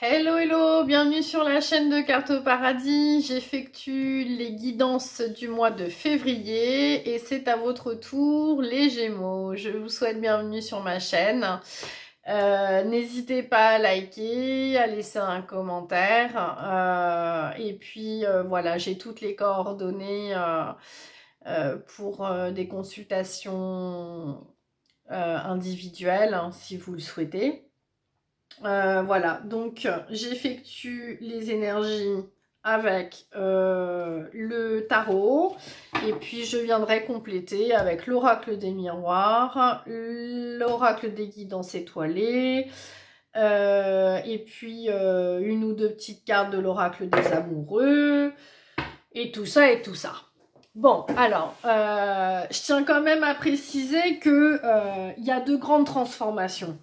Hello, hello, bienvenue sur la chaîne de Carto Paradis. J'effectue les guidances du mois de février et c'est à votre tour les Gémeaux. Je vous souhaite bienvenue sur ma chaîne. N'hésitez pas à liker, à laisser un commentaire. Et puis voilà, j'ai toutes les coordonnées pour des consultations individuelles si vous le souhaitez. Voilà, donc j'effectue les énergies avec le tarot et puis je viendrai compléter avec l'oracle des miroirs, l'oracle des guidances étoilées et puis une ou deux petites cartes de l'oracle des amoureux et tout ça et tout ça. Bon, alors, je tiens quand même à préciser que il y a de grandes transformations.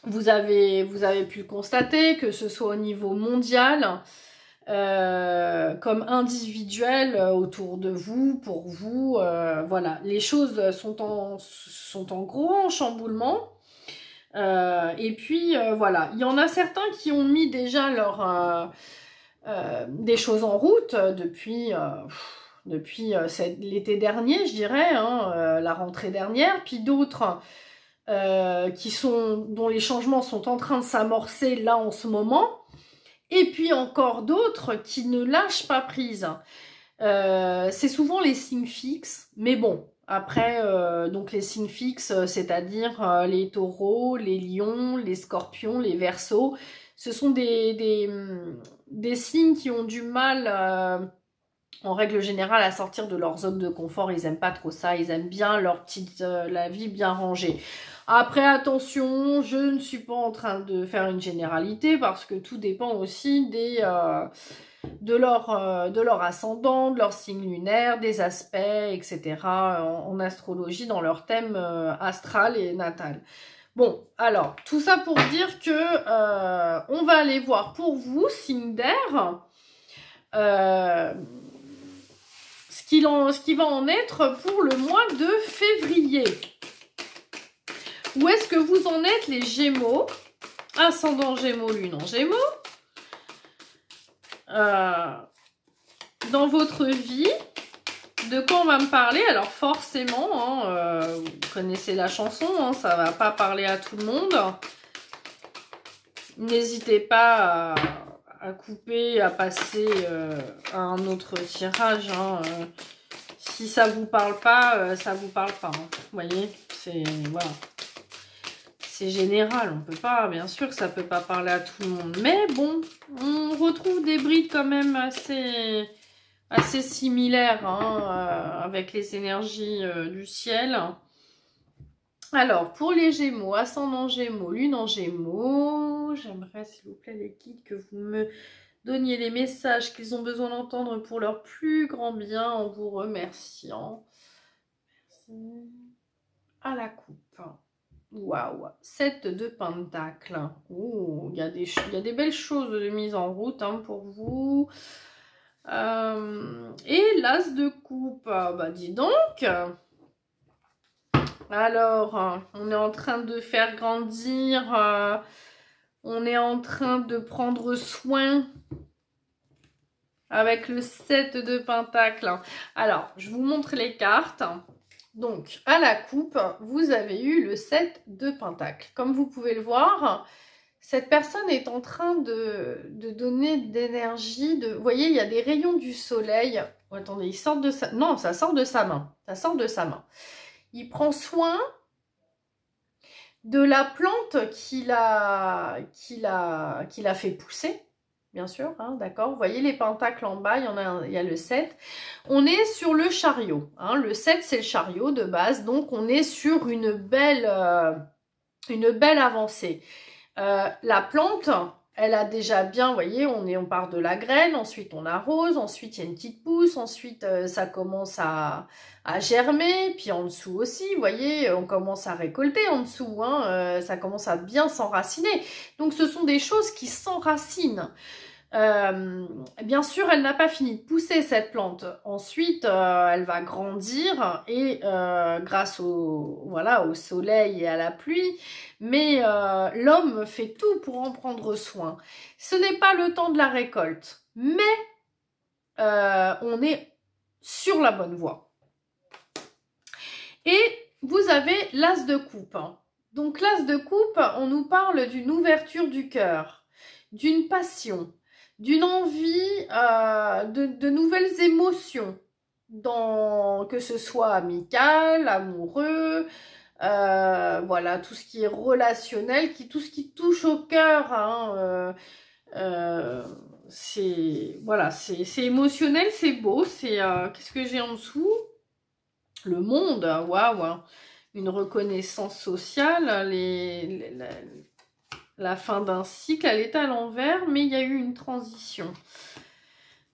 Vous avez pu le constater, que ce soit au niveau mondial, comme individuel autour de vous, pour vous, voilà, les choses sont en gros chamboulement. Et puis voilà, il y en a certains qui ont mis déjà des choses en route depuis l'été dernier, je dirais, hein, la rentrée dernière, puis d'autres dont les changements sont en train de s'amorcer là en ce moment, et puis encore d'autres qui ne lâchent pas prise. C'est souvent les signes fixes, mais bon, après, donc les signes fixes, c'est-à-dire les taureaux, les lions, les scorpions, les verseaux, ce sont des signes qui ont du mal en règle générale à sortir de leur zone de confort. Ils aiment pas trop ça, ils aiment bien la vie bien rangée. Après, attention, je ne suis pas en train de faire une généralité parce que tout dépend aussi de leur ascendant, de leur signe lunaire, des aspects, etc. en astrologie dans leur thème astral et natal. Bon, alors, tout ça pour dire que on va aller voir pour vous, signe d'air, ce qui va en être pour le mois de février. Où est-ce que vous en êtes les Gémeaux? Ascendant Gémeaux, Lune en Gémeaux. Dans votre vie, de quoi on va me parler? Alors forcément, vous connaissez la chanson, hein, ça va pas parler à tout le monde. N'hésitez pas à couper, à passer à un autre tirage. Si ça vous parle pas, ça vous parle pas. Hein. Vous voyez, voilà. C'est général, on peut pas, bien sûr que ça peut pas parler à tout le monde. Mais bon, on retrouve des brides quand même assez similaires avec les énergies du ciel. Alors, pour les Gémeaux, ascendant Gémeaux, Lune en Gémeaux, j'aimerais s'il vous plaît les guides que vous me donniez les messages qu'ils ont besoin d'entendre pour leur plus grand bien en vous remerciant. Merci. À la coupe. Waouh, 7 de pentacles. Ouh, il y a des belles choses de mise en route pour vous. Et l'as de coupe. Bah dis donc. Alors, on est en train de faire grandir. On est en train de prendre soin avec le 7 de pentacles. Alors, je vous montre les cartes. Donc, à la coupe, vous avez eu le 7 de pentacles. Comme vous pouvez le voir, cette personne est en train de donner d'énergie. Vous voyez, il y a des rayons du soleil. Oh, attendez, ils sortent de sa... Non, ça sort de sa main. Ça sort de sa main. Il prend soin de la plante qu'il a fait pousser. Bien sûr, d'accord. Vous voyez les pentacles en bas, il y a le 7. On est sur le chariot. Le 7, c'est le chariot de base. Donc, on est sur une belle avancée. La plante, elle a déjà bien, vous voyez, on part de la graine, ensuite on arrose, ensuite il y a une petite pousse, ensuite ça commence à germer, puis en dessous aussi, vous voyez, on commence à récolter en dessous, ça commence à bien s'enraciner. Donc, ce sont des choses qui s'enracinent. Bien sûr, elle n'a pas fini de pousser cette plante. Ensuite, elle va grandir et grâce voilà, au soleil et à la pluie, mais l'homme fait tout pour en prendre soin. Ce n'est pas le temps de la récolte, mais on est sur la bonne voie. Et vous avez l'as de coupe. Donc l'as de coupe, on nous parle d'une ouverture du cœur, d'une passion, d'une envie de nouvelles émotions, que ce soit amical, amoureux, voilà, tout ce qui est relationnel, tout ce qui touche au cœur, hein, voilà, c'est émotionnel, c'est beau, qu'est-ce que j'ai en dessous? Le monde, waouh, une reconnaissance sociale, la fin d'un cycle, elle est à l'envers, mais il y a eu une transition.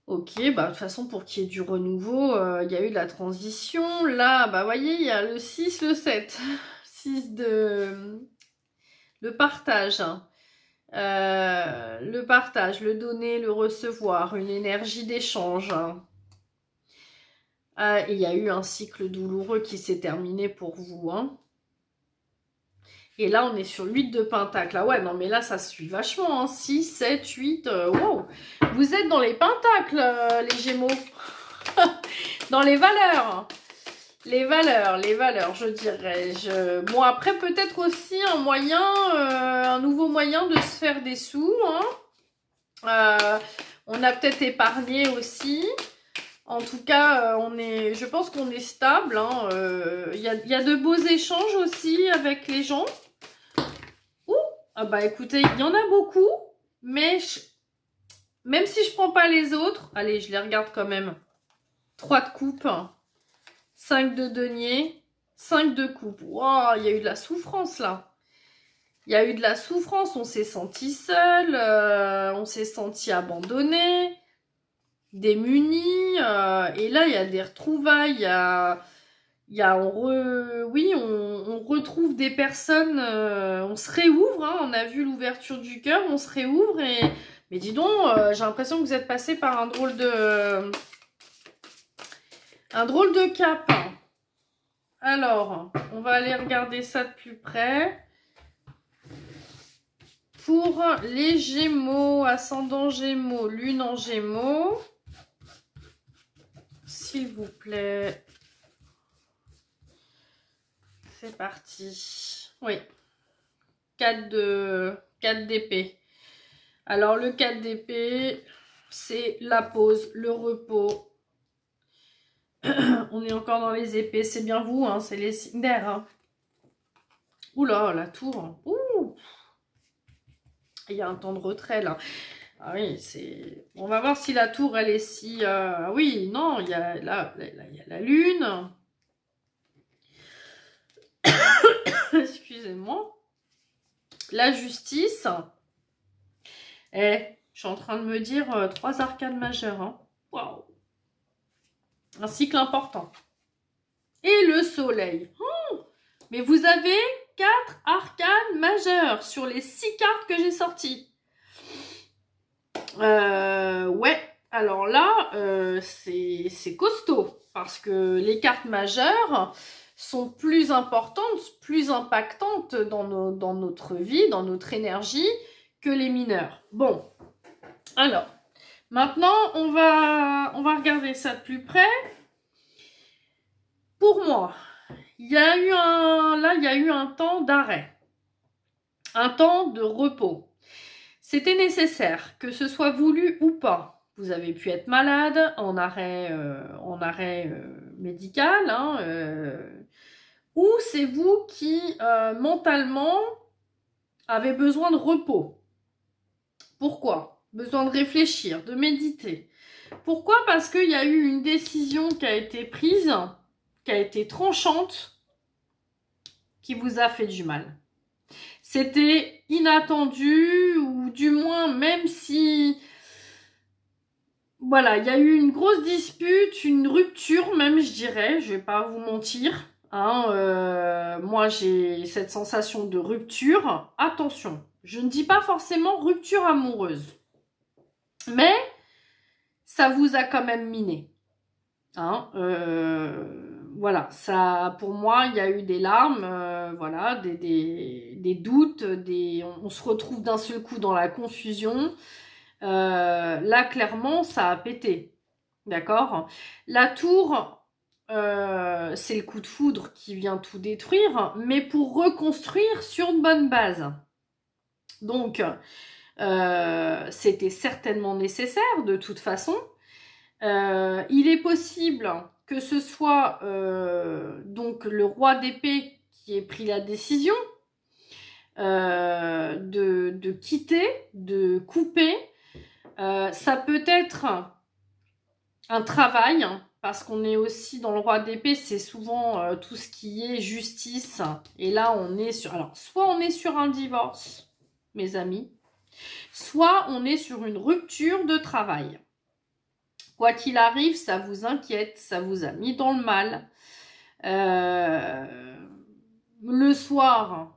Ok, bah de toute façon, pour qu'il y ait du renouveau, il y a eu de la transition. Là, bah voyez, il y a le 6, le 7. 6 de... Le partage. Le partage, le donner, le recevoir, une énergie d'échange. Et il y a eu un cycle douloureux qui s'est terminé pour vous, hein. Et là, on est sur 8 de pentacle. Ah ouais, non, mais là, ça suit vachement. Hein. 6, 7, 8. Wow. Vous êtes dans les pentacles, les Gémeaux. Dans les valeurs. Les valeurs, je dirais. Bon, après, peut-être aussi un moyen, un nouveau moyen de se faire des sous. Hein. On a peut-être épargné aussi. En tout cas, je pense qu'on est stable. Hein. Y a de beaux échanges aussi avec les gens. Ah bah écoutez, il y en a beaucoup, mais même si je prends pas les autres, allez, je les regarde quand même. 3 de coupe, 5 de denier, 5 de coupe. Wow, il y a eu de la souffrance là. Il y a eu de la souffrance, on s'est senti seul, on s'est senti abandonné, démuni. Et là, il y a des retrouvailles, on retrouve des personnes, on se réouvre, hein, on a vu l'ouverture du cœur, on se réouvre mais dis donc, j'ai l'impression que vous êtes passé par un drôle de cap. Alors, on va aller regarder ça de plus près. Pour les Gémeaux, ascendant Gémeaux, lune en Gémeaux, s'il vous plaît. C'est parti. Oui. 4 d'épée. Alors, le 4 d'épée, c'est la pause, le repos. On est encore dans les épées. C'est bien vous, hein, c'est les signes d'air. Hein. Oula, la tour. Ouh. Il y a un temps de retrait, là. Ah oui, c'est... On va voir si la tour, elle est si... Oui, non, il y a là, il y a la lune. Excusez-moi. La justice. Je suis en train de me dire 3 arcanes majeures. Hein. Waouh. Un cycle important. Et le soleil. Mais vous avez 4 arcanes majeures sur les 6 cartes que j'ai sorties. Ouais. Alors là, c'est costaud. Parce que les cartes majeures sont plus importantes, plus impactantes dans notre vie, dans notre énergie, que les mineurs. Bon, alors, maintenant, on va regarder ça de plus près. Pour moi, il y a eu un temps d'arrêt, un temps de repos. C'était nécessaire, que ce soit voulu ou pas. Vous avez pu être malade, en arrêt médical, hein, ou c'est vous qui, mentalement, avez besoin de repos. Pourquoi? Besoin de réfléchir, de méditer. Pourquoi? Parce qu'il y a eu une décision qui a été prise, qui a été tranchante, qui vous a fait du mal. C'était inattendu, ou du moins, même si... Voilà, il y a eu une grosse dispute, une rupture même, je dirais, je vais pas vous mentir. Hein, moi, j'ai cette sensation de rupture. Attention, je ne dis pas forcément rupture amoureuse. Mais ça vous a quand même miné. Hein, voilà, ça, pour moi, il y a eu des larmes, voilà, des doutes, on se retrouve d'un seul coup dans la confusion. Là, clairement, ça a pété. D'accord? La tour, c'est le coup de foudre qui vient tout détruire, mais pour reconstruire sur une bonne base. Donc, c'était certainement nécessaire de toute façon. Il est possible que ce soit donc le roi d'épée qui ait pris la décision de quitter, de couper. Ça peut être un travail, parce qu'on est aussi dans le roi d'épée, c'est souvent tout ce qui est justice. Et là, on est sur... Alors, soit on est sur un divorce, mes amis, soit on est sur une rupture de travail. Quoi qu'il arrive, ça vous inquiète, ça vous a mis dans le mal. Le soir,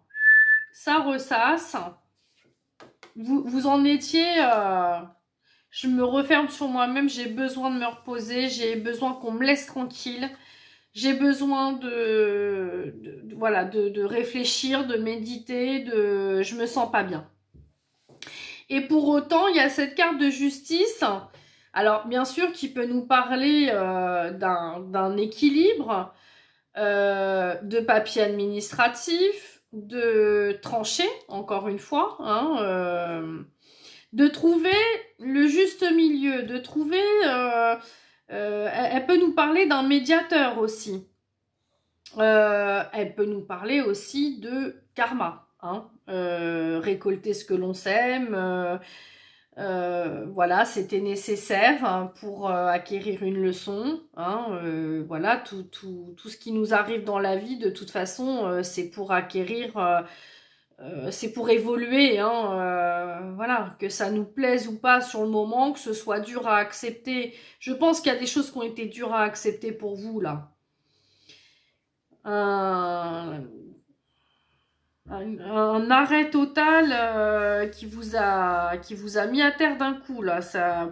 ça ressasse. Vous en étiez... je me referme sur moi-même, j'ai besoin de me reposer, j'ai besoin qu'on me laisse tranquille. J'ai besoin voilà, de réfléchir, de méditer, je me sens pas bien. Et pour autant, il y a cette carte de justice... Alors, bien sûr, qui peut nous parler d'un équilibre, de papier administratif, de trancher, encore une fois, hein, de trouver le juste milieu, de trouver... elle peut nous parler d'un médiateur aussi. Elle peut nous parler aussi de karma, hein, récolter ce que l'on sème... voilà, c'était nécessaire hein, pour acquérir une leçon. Hein, voilà, tout ce qui nous arrive dans la vie, de toute façon, c'est pour acquérir, c'est pour évoluer. Hein, voilà, que ça nous plaise ou pas sur le moment, que ce soit dur à accepter. Je pense qu'il y a des choses qui ont été dures à accepter pour vous, là. Un arrêt total qui vous a mis à terre d'un coup là, ça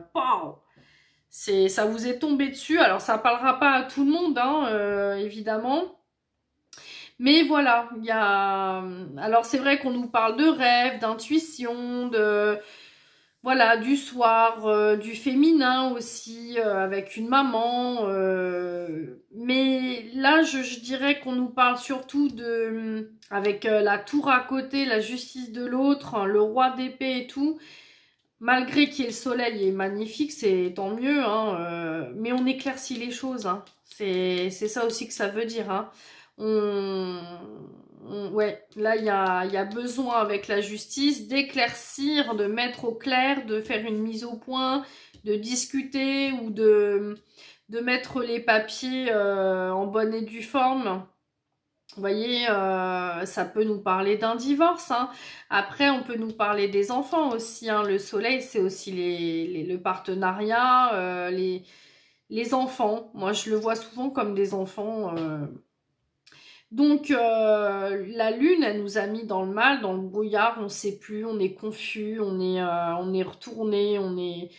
vous est tombé dessus. Alors ça parlera pas à tout le monde hein, évidemment, mais voilà, il y a alors c'est vrai qu'on nous parle de rêve, d'intuition, de voilà, du soir, du féminin aussi, avec une maman. Mais là, je dirais qu'on nous parle surtout de... Avec la tour à côté, la justice de l'autre, hein, le roi d'épée et tout. Malgré qu'il y ait le soleil, il est magnifique, c'est tant mieux. Hein, mais on éclaircit les choses. Hein. C'est ça aussi que ça veut dire. Hein. Ouais, là, il y a besoin avec la justice d'éclaircir, de mettre au clair, de faire une mise au point, de discuter ou de mettre les papiers en bonne et due forme. Vous voyez, ça peut nous parler d'un divorce. Hein. Après, on peut nous parler des enfants aussi. Hein. Le soleil, c'est aussi le partenariat, les enfants. Moi, je le vois souvent comme des enfants... Donc, la lune, elle nous a mis dans le mal, dans le brouillard, on ne sait plus, on est confus, on est retourné, on n'est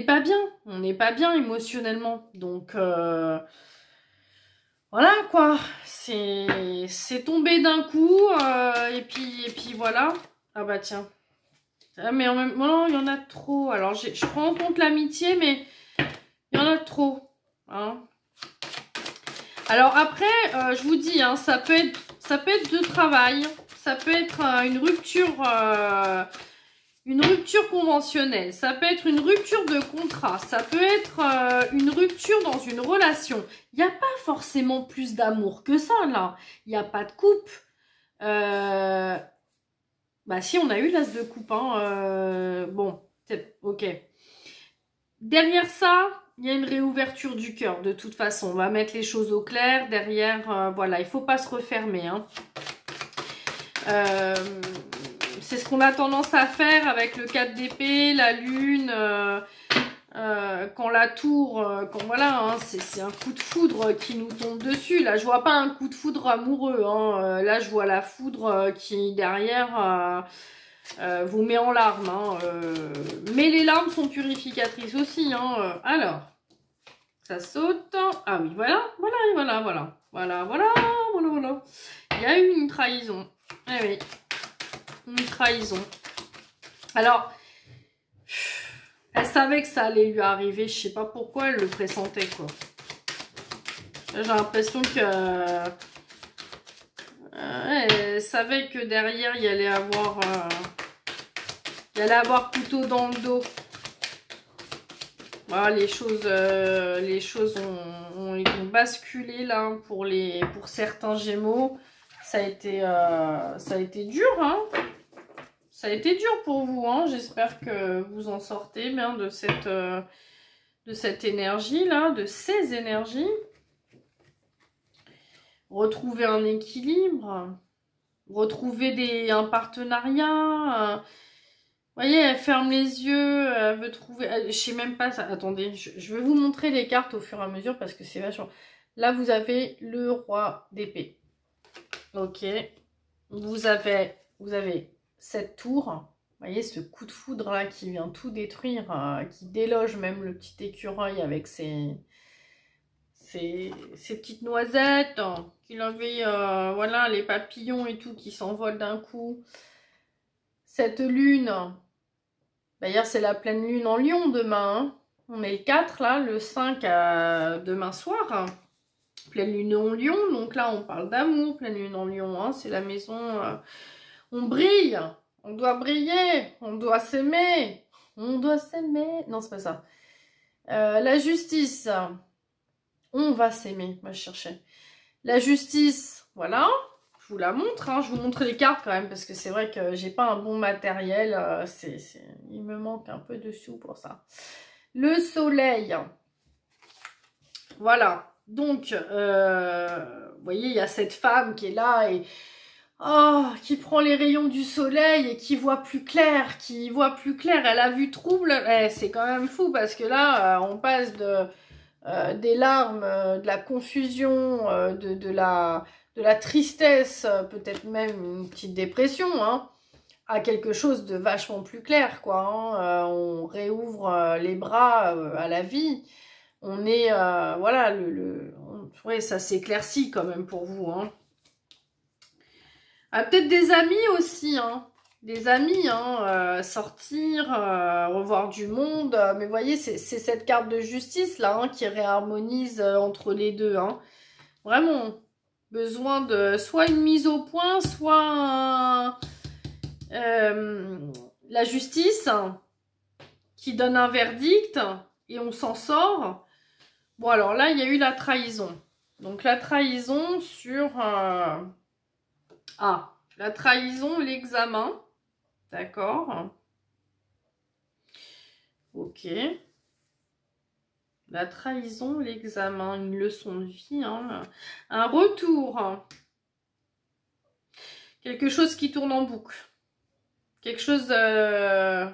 pas bien, on n'est pas bien émotionnellement. Donc, voilà quoi, c'est tombé d'un coup, et puis voilà. Ah bah tiens. Ah, mais en même temps, il y en a trop. Alors, je prends en compte l'amitié, mais il y en a trop. Hein. Alors après, je vous dis, hein, ça peut être de travail, ça peut être une rupture conventionnelle, ça peut être une rupture de contrat, ça peut être une rupture dans une relation. Il n'y a pas forcément plus d'amour que ça, là. Il n'y a pas de coupe. Bah si, on a eu l'as de coupe. Hein, bon, ok. Derrière ça... Il y a une réouverture du cœur, de toute façon. On va mettre les choses au clair. Derrière, voilà, il ne faut pas se refermer. Hein. C'est ce qu'on a tendance à faire avec le 4 d'épée, la lune, quand la tour, quand voilà, hein, c'est un coup de foudre qui nous tombe dessus. Là, je vois pas un coup de foudre amoureux. Hein. Là, je vois la foudre qui, derrière... vous met en larmes. Hein, mais les larmes sont purificatrices aussi. Hein, alors, ça saute. Ah oui, voilà. Il y a eu une trahison. Eh oui, une trahison. Alors, elle savait que ça allait lui arriver. Je sais pas pourquoi elle le pressentait, quoi. J'ai l'impression que... elle savait que derrière, il y allait avoir... couteau dans le dos. Voilà, les choses ont basculé là pour certains Gémeaux. Ça a été dur, hein. Ça a été dur pour vous, hein. J'espère que vous en sortez bien de cette énergie là, de ces énergies. Retrouver un équilibre, retrouver un partenariat. Vous voyez, elle ferme les yeux, elle veut trouver... je sais même pas ça. Attendez, je vais vous montrer les cartes au fur et à mesure parce que c'est vachement... Là, vous avez le roi d'épée. Ok. Vous avez cette tour. Vous voyez, ce coup de foudre là qui vient tout détruire, qui déloge même le petit écureuil avec ses petites noisettes, qu'il avait, voilà, les papillons et tout qui s'envolent d'un coup. Cette lune... D'ailleurs, c'est la pleine lune en Lion demain. Hein. On est le 4, là, le 5 demain soir. Pleine lune en Lion, donc là, on parle d'amour. Pleine lune en Lion, hein, c'est la maison... on brille, on doit briller, on doit s'aimer. On doit s'aimer. Non, c'est pas ça. La justice. On va s'aimer, moi je cherchais. La justice, voilà. Je vous la montre, hein. Je vous montre les cartes quand même, parce que c'est vrai que j'ai pas un bon matériel. Il me manque un peu de sous pour ça. Le soleil. Voilà. Donc, vous voyez, il y a cette femme qui est là et qui prend les rayons du soleil et qui voit plus clair, Elle a vu trouble. C'est quand même fou parce que là, on passe des larmes, de la confusion, de la tristesse, peut-être même une petite dépression, hein, à quelque chose de vachement plus clair, quoi. Hein. On réouvre les bras à la vie. On est, voilà, ouais, ça s'éclaircit quand même pour vous. Hein. Peut-être des amis aussi, hein. Des amis, hein, sortir, revoir du monde. Mais vous voyez, c'est cette carte de justice, là, hein, qui réharmonise entre les deux. Hein. Vraiment, besoin de soit une mise au point, soit la justice qui donne un verdict et on s'en sort. Bon, alors là, il y a eu la trahison. Donc, la trahison sur... la trahison, l'examen. D'accord. Ok. La trahison, l'examen, une leçon de vie. Hein. Un retour. Quelque chose qui tourne en boucle. Quelque chose... Pas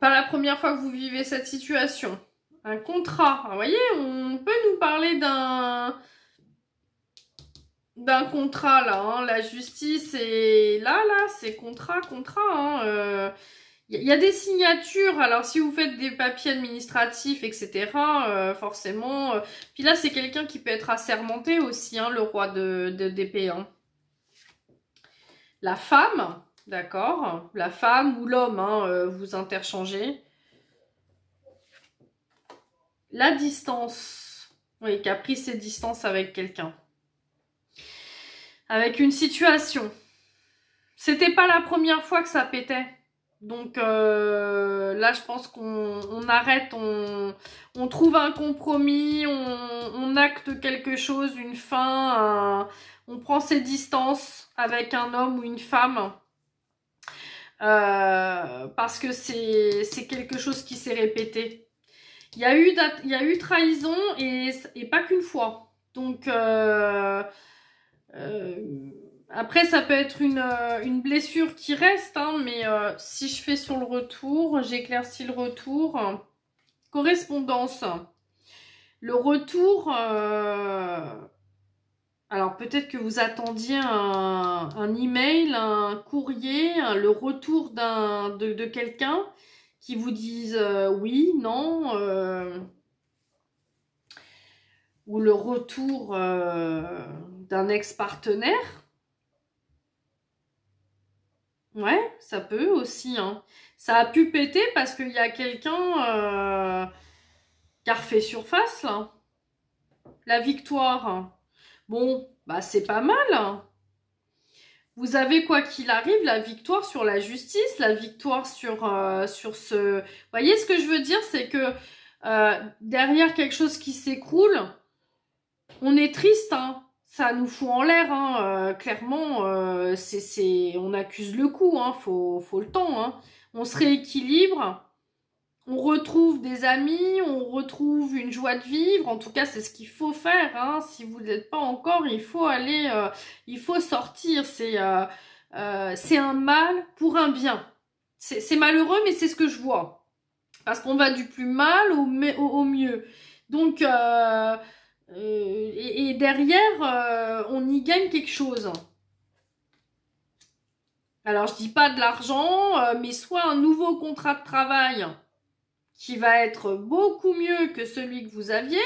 la première fois que vous vivez cette situation. Un contrat. Vous voyez, on peut nous parler d'un contrat là, hein. La justice et là c'est contrat, hein. Y a des signatures, alors si vous faites des papiers administratifs, etc., forcément, puis là c'est quelqu'un qui peut être assermenté aussi, hein, le roi d'épée, hein. La femme, d'accord, la femme ou l'homme, hein, vous interchangez. La distance, oui, qui a pris ses distances avec quelqu'un. Avec une situation. C'était pas la première fois que ça pétait. Donc là, je pense qu'on arrête, on trouve un compromis, on acte quelque chose, une fin, on prend ses distances avec un homme ou une femme. Parce que c'est quelque chose qui s'est répété. Il y a eu trahison et pas qu'une fois. Donc... après, ça peut être une blessure qui reste, hein, mais si je fais sur le retour, j'éclaircis le retour. Correspondance. Le retour... Alors peut-être que vous attendiez un email, un courrier, le retour de quelqu'un qui vous dise oui, non, ou le retour d'un ex-partenaire. Ouais, ça peut aussi, hein. Ça a pu péter parce qu'il y a quelqu'un qui a refait surface, là. La victoire. Bon, bah c'est pas mal, hein. Vous avez, quoi qu'il arrive, la victoire sur la justice, la victoire sur ce... Vous voyez ce que je veux dire? C'est que derrière quelque chose qui s'écroule, on est triste, hein. Ça nous fout en l'air, hein. Clairement, on accuse le coup, hein. Faut le temps, hein. On se rééquilibre, on retrouve des amis, on retrouve une joie de vivre. En tout cas, c'est ce qu'il faut faire, hein. Si vous n'êtes pas encore, il faut aller, il faut sortir. C'est un mal pour un bien. C'est malheureux, mais c'est ce que je vois. Parce qu'on va du plus mal au mieux. Donc, et derrière, on y gagne quelque chose. Alors, je dis pas de l'argent, mais soit un nouveau contrat de travail qui va être beaucoup mieux que celui que vous aviez.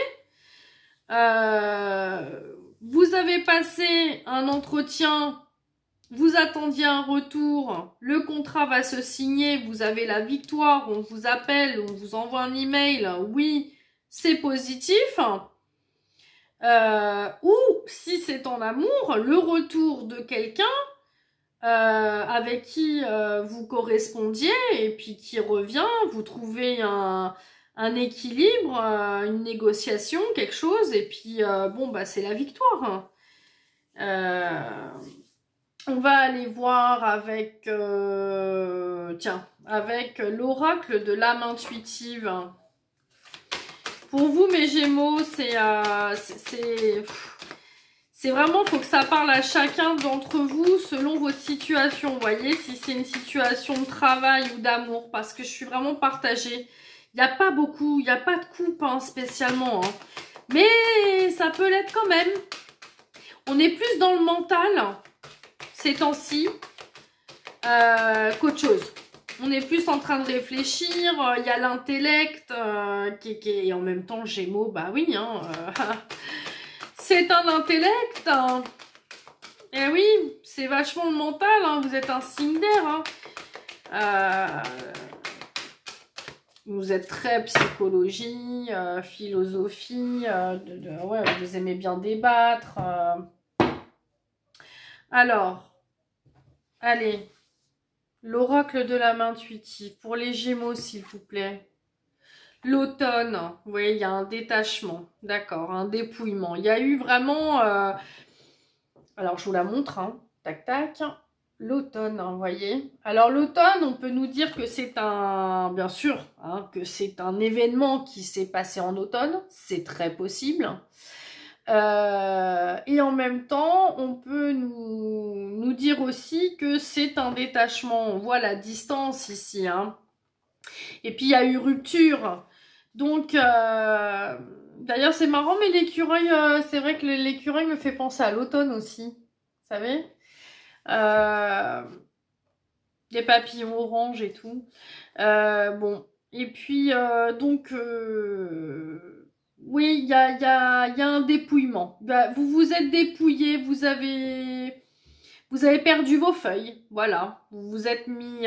Vous avez passé un entretien, vous attendiez un retour, le contrat va se signer, vous avez la victoire, on vous appelle, on vous envoie un email, oui, c'est positif. Ou si c'est en amour, le retour de quelqu'un avec qui vous correspondiez et puis qui revient, vous trouvez un équilibre, une négociation, quelque chose, et puis bon, bah c'est la victoire. On va aller voir avec, tiens, avec l'oracle de l'âme intuitive. Pour vous, mes Gémeaux, c'est vraiment, faut que ça parle à chacun d'entre vous selon votre situation. Vous voyez, si c'est une situation de travail ou d'amour, parce que je suis vraiment partagée. Il n'y a pas beaucoup, il n'y a pas de coupe hein, spécialement. Hein. Mais ça peut l'être quand même. On est plus dans le mental ces temps-ci qu'autre chose. On est plus en train de réfléchir, il y a l'intellect qui est en même temps Gémeaux, bah oui, hein, c'est un intellect. Hein. Eh oui, c'est vachement le mental, hein, vous êtes un signe d'air. Hein. Vous êtes très psychologie, philosophie, ouais, vous aimez bien débattre. Alors, allez. L'oracle de l'âme intuitive, pour les Gémeaux, s'il vous plaît. L'automne, vous voyez, il y a un détachement, d'accord, un dépouillement. Il y a eu vraiment... Alors, je vous la montre, hein. Tac, tac. L'automne, hein, vous voyez. Alors, l'automne, on peut nous dire que c'est un... Bien sûr, hein, que c'est un événement qui s'est passé en automne. C'est très possible. Et en même temps, on peut nous dire aussi que c'est un détachement. On voit la distance ici. Hein. Et puis, il y a eu rupture. Donc, d'ailleurs, c'est marrant, mais l'écureuil, c'est vrai que l'écureuil me fait penser à l'automne aussi. Vous savez les papillons orange et tout. Bon. Et puis, donc... oui, il y a un dépouillement. Vous vous êtes dépouillé, vous avez perdu vos feuilles, voilà. Vous vous êtes mis,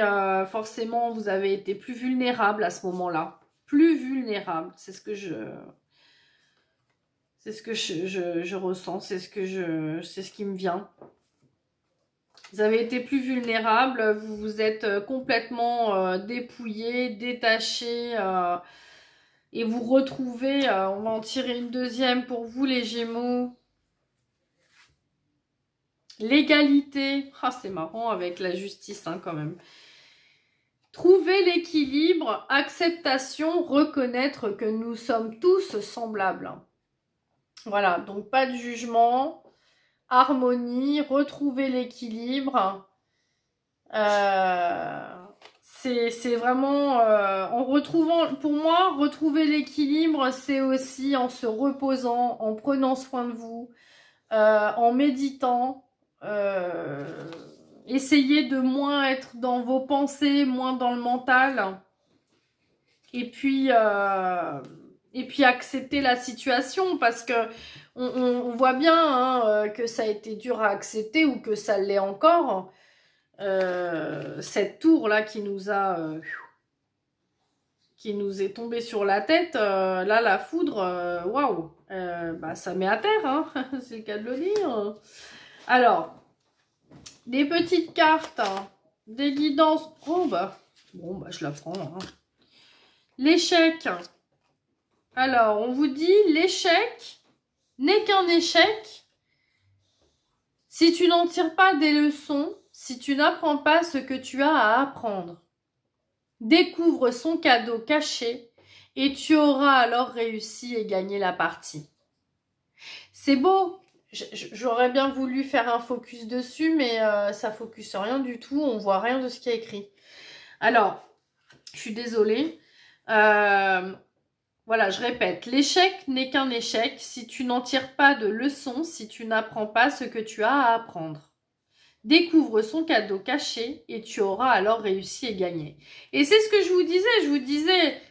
forcément, vous avez été plus vulnérable à ce moment-là. Plus vulnérable, c'est ce que je ressens, c'est ce qui me vient. Vous avez été plus vulnérable, vous vous êtes complètement dépouillé, détaché, et vous retrouvez, on va en tirer une deuxième pour vous les Gémeaux. L'égalité, ah, c'est marrant avec la justice hein, quand même. Trouver l'équilibre, acceptation, reconnaître que nous sommes tous semblables. Voilà, donc pas de jugement, harmonie, retrouver l'équilibre. C'est vraiment, en retrouvant, pour moi, retrouver l'équilibre, c'est aussi en se reposant, en prenant soin de vous, en méditant. Essayez de moins être dans vos pensées, moins dans le mental. Et puis accepter la situation, parce que on voit bien hein, que ça a été dur à accepter ou que ça l'est encore. Cette tour là qui nous est tombée sur la tête, là la foudre, waouh, bah, ça met à terre, hein, c'est le cas de le dire. Alors, des petites cartes, hein, des guidances. Oh bah, bon bah je la prends. Hein. L'échec. Alors, on vous dit, l'échec n'est qu'un échec si tu n'en tires pas des leçons, si tu n'apprends pas ce que tu as à apprendre. Découvre son cadeau caché et tu auras alors réussi et gagné la partie. C'est beau. J'aurais bien voulu faire un focus dessus, mais ça focus rien du tout. On voit rien de ce qui est écrit. Alors, je suis désolée. Voilà, je répète, l'échec n'est qu'un échec si tu n'en tires pas de leçons, si tu n'apprends pas ce que tu as à apprendre. Découvre son cadeau caché et tu auras alors réussi et gagné. Et c'est ce que je vous disais,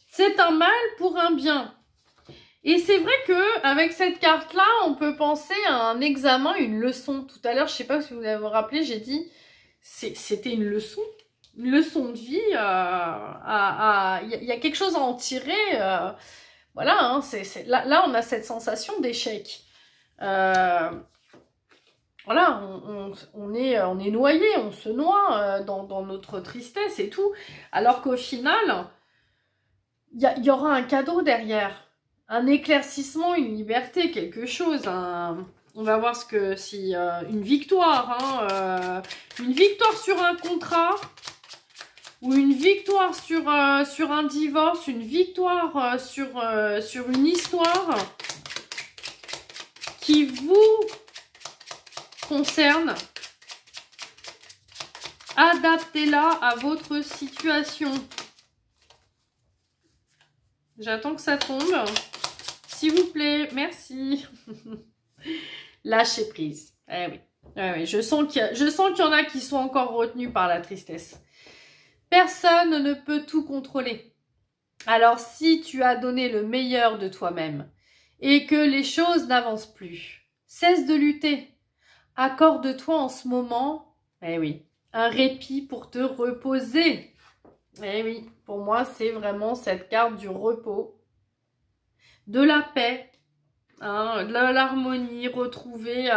c'est un mal pour un bien. Et c'est vrai que avec cette carte-là, on peut penser à un examen, une leçon. Tout à l'heure, je ne sais pas si vous avez rappelé, j'ai dit, c'était une leçon. Une leçon de vie, il y a quelque chose à en tirer. Voilà, hein, là, on a cette sensation d'échec. Voilà, on est noyé, on se noie dans notre tristesse et tout. Alors qu'au final, il y aura un cadeau derrière. Un éclaircissement, une liberté, quelque chose. On va voir une victoire. Une victoire sur un contrat. Ou une victoire sur un divorce, une victoire sur une histoire qui vous concerne. Adaptez-la à votre situation. J'attends que ça tombe. S'il vous plaît, merci. Lâchez prise. Eh oui. Eh oui. Je sens qu'il y en a qui sont encore retenus par la tristesse. Personne ne peut tout contrôler. Alors si tu as donné le meilleur de toi-même et que les choses n'avancent plus, cesse de lutter. Accorde-toi en ce moment, eh oui, un répit pour te reposer. Eh oui, pour moi c'est vraiment cette carte du repos, de la paix, hein, de l'harmonie, retrouver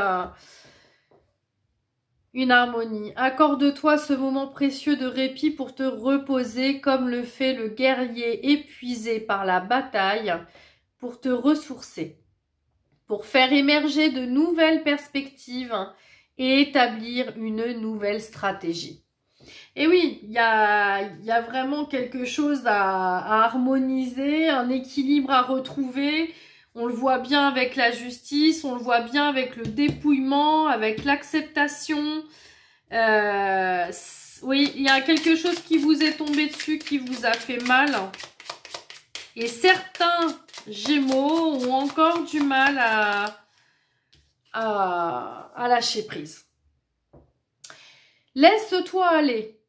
une harmonie. Accorde-toi ce moment précieux de répit pour te reposer comme le fait le guerrier épuisé par la bataille, pour te ressourcer, pour faire émerger de nouvelles perspectives et établir une nouvelle stratégie. Et oui, il y a vraiment quelque chose à harmoniser, un équilibre à retrouver. On le voit bien avec la justice, on le voit bien avec le dépouillement, avec l'acceptation. Oui, il y a quelque chose qui vous est tombé dessus, qui vous a fait mal. Et certains Gémeaux ont encore du mal à lâcher prise. Laisse-toi aller.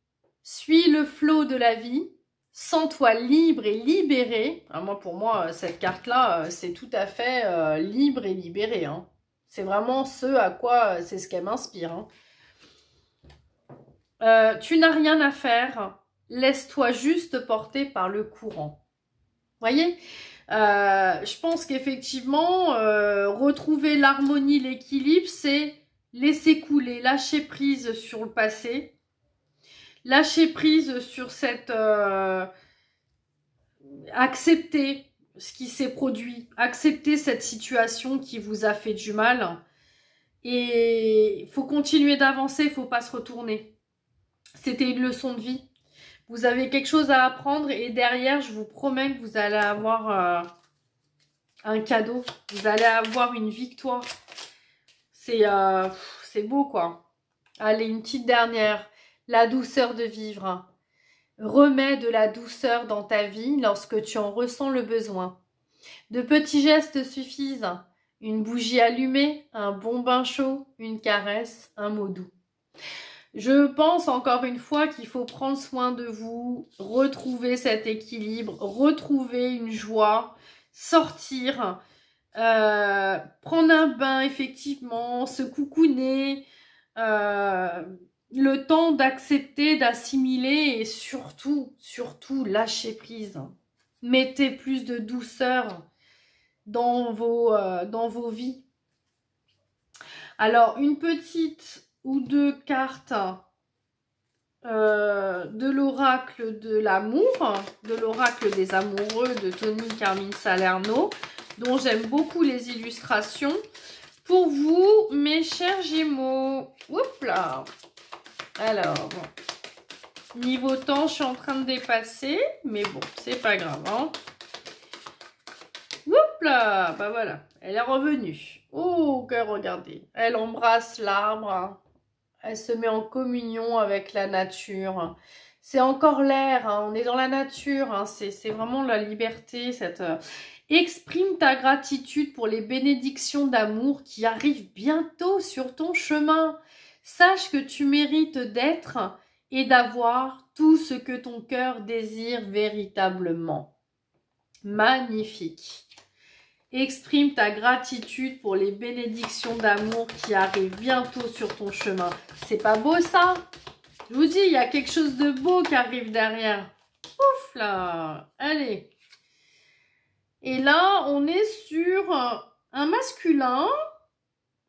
Suis le flot de la vie. Sens-toi libre et libéré. Alors pour moi, cette carte-là, c'est tout à fait libre et libéré. Hein. C'est vraiment c'est ce qu'elle m'inspire. Hein. Tu n'as rien à faire. Laisse-toi juste porter par le courant. Voyez, je pense qu'effectivement, retrouver l'harmonie, l'équilibre, c'est laisser couler, lâcher prise sur le passé. Lâcher prise sur cette... accepter ce qui s'est produit. Accepter cette situation qui vous a fait du mal. Et il faut continuer d'avancer, il ne faut pas se retourner. C'était une leçon de vie. Vous avez quelque chose à apprendre et derrière, je vous promets que vous allez avoir un cadeau. Vous allez avoir une victoire. C'est beau, quoi. Allez, une petite dernière. La douceur de vivre. Remets de la douceur dans ta vie lorsque tu en ressens le besoin. De petits gestes suffisent. une bougie allumée, un bon bain chaud, une caresse, un mot doux. Je pense encore une fois qu'il faut prendre soin de vous, retrouver cet équilibre, retrouver une joie, sortir, prendre un bain effectivement, se coucouner, le temps d'accepter, d'assimiler et surtout, surtout lâcher prise. Mettez plus de douceur dans vos vies. Alors, une petite ou deux cartes de l'oracle de l'amour, de l'oracle des amoureux de Tony Carmine Salerno, dont j'aime beaucoup les illustrations. Pour vous, mes chers Gémeaux. Oups là. Alors, niveau temps, je suis en train de dépasser, mais bon, c'est pas grave. Hein. Oups là, bah voilà, elle est revenue. Oh, que regardez, elle embrasse l'arbre. Hein. Elle se met en communion avec la nature. C'est encore l'air, hein. On est dans la nature. Hein. C'est vraiment la liberté. Exprime ta gratitude pour les bénédictions d'amour qui arrivent bientôt sur ton chemin. Sache que tu mérites d'être et d'avoir tout ce que ton cœur désire véritablement. Magnifique. Exprime ta gratitude pour les bénédictions d'amour qui arrivent bientôt sur ton chemin. C'est pas beau ça? Je vous dis, il y a quelque chose de beau qui arrive derrière. Ouf là. Allez. Et là, on est sur un masculin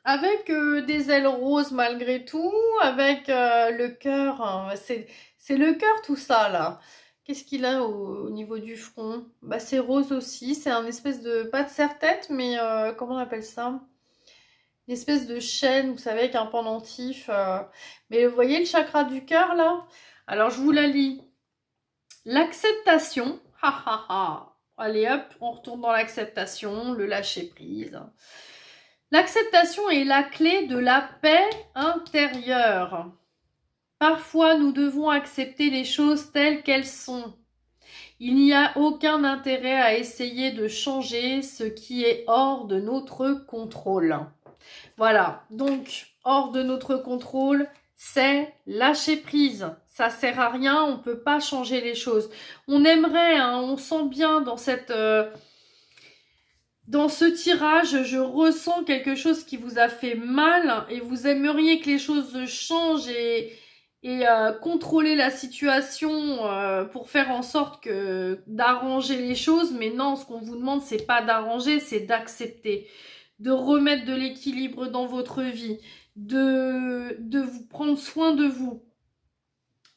avec des ailes roses malgré tout, avec le cœur. Hein. C'est le cœur tout ça là. Qu'est-ce qu'il a au niveau du front? Bah, c'est rose aussi. C'est un espèce de... Pas de serre-tête, mais comment on appelle ça? Une espèce de chaîne, vous savez, avec un pendentif. Mais vous voyez le chakra du cœur, là? Alors, je vous la lis. L'acceptation. Ha, ha, ha. Allez, hop, on retourne dans l'acceptation, le lâcher-prise. L'acceptation est la clé de la paix intérieure. Parfois, nous devons accepter les choses telles qu'elles sont. Il n'y a aucun intérêt à essayer de changer ce qui est hors de notre contrôle. Voilà, donc hors de notre contrôle, c'est lâcher prise. Ça sert à rien, on ne peut pas changer les choses. On aimerait, hein, on sent bien dans dans ce tirage, je ressens quelque chose qui vous a fait mal et vous aimeriez que les choses changent et contrôler la situation pour faire en sorte d'arranger les choses. Mais non, ce qu'on vous demande, c'est pas d'arranger, c'est d'accepter, de remettre de l'équilibre dans votre vie, de vous prendre soin de vous.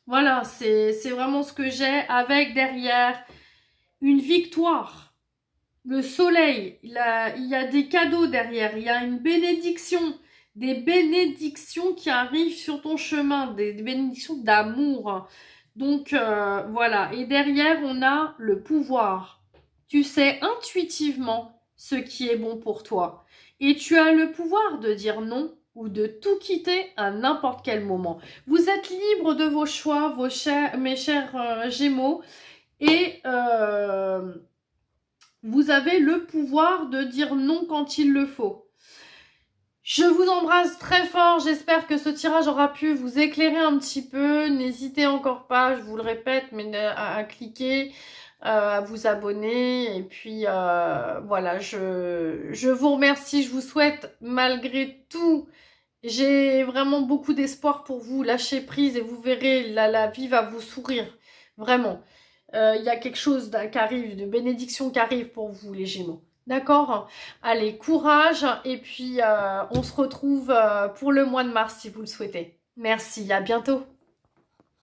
Voilà, c'est vraiment ce que j'ai avec derrière une victoire. Le soleil, il y a des cadeaux derrière, il y a une bénédiction. Des bénédictions qui arrivent sur ton chemin, des bénédictions d'amour. Donc, voilà. Et derrière, on a le pouvoir. Tu sais intuitivement ce qui est bon pour toi. Et tu as le pouvoir de dire non ou de tout quitter à n'importe quel moment. Vous êtes libre de vos choix, mes chers Gémeaux. Et vous avez le pouvoir de dire non quand il le faut. Je vous embrasse très fort, j'espère que ce tirage aura pu vous éclairer un petit peu. N'hésitez encore pas, je vous le répète, mais à cliquer, à vous abonner. Et puis voilà, je vous remercie, je vous souhaite malgré tout, j'ai vraiment beaucoup d'espoir pour vous. Lâchez prise et vous verrez, la vie va vous sourire, vraiment. Il y a quelque chose qui arrive, de bénédiction qui arrive pour vous les Gémeaux. D'accord? Allez, courage et puis on se retrouve pour le mois de mars si vous le souhaitez. Merci, à bientôt.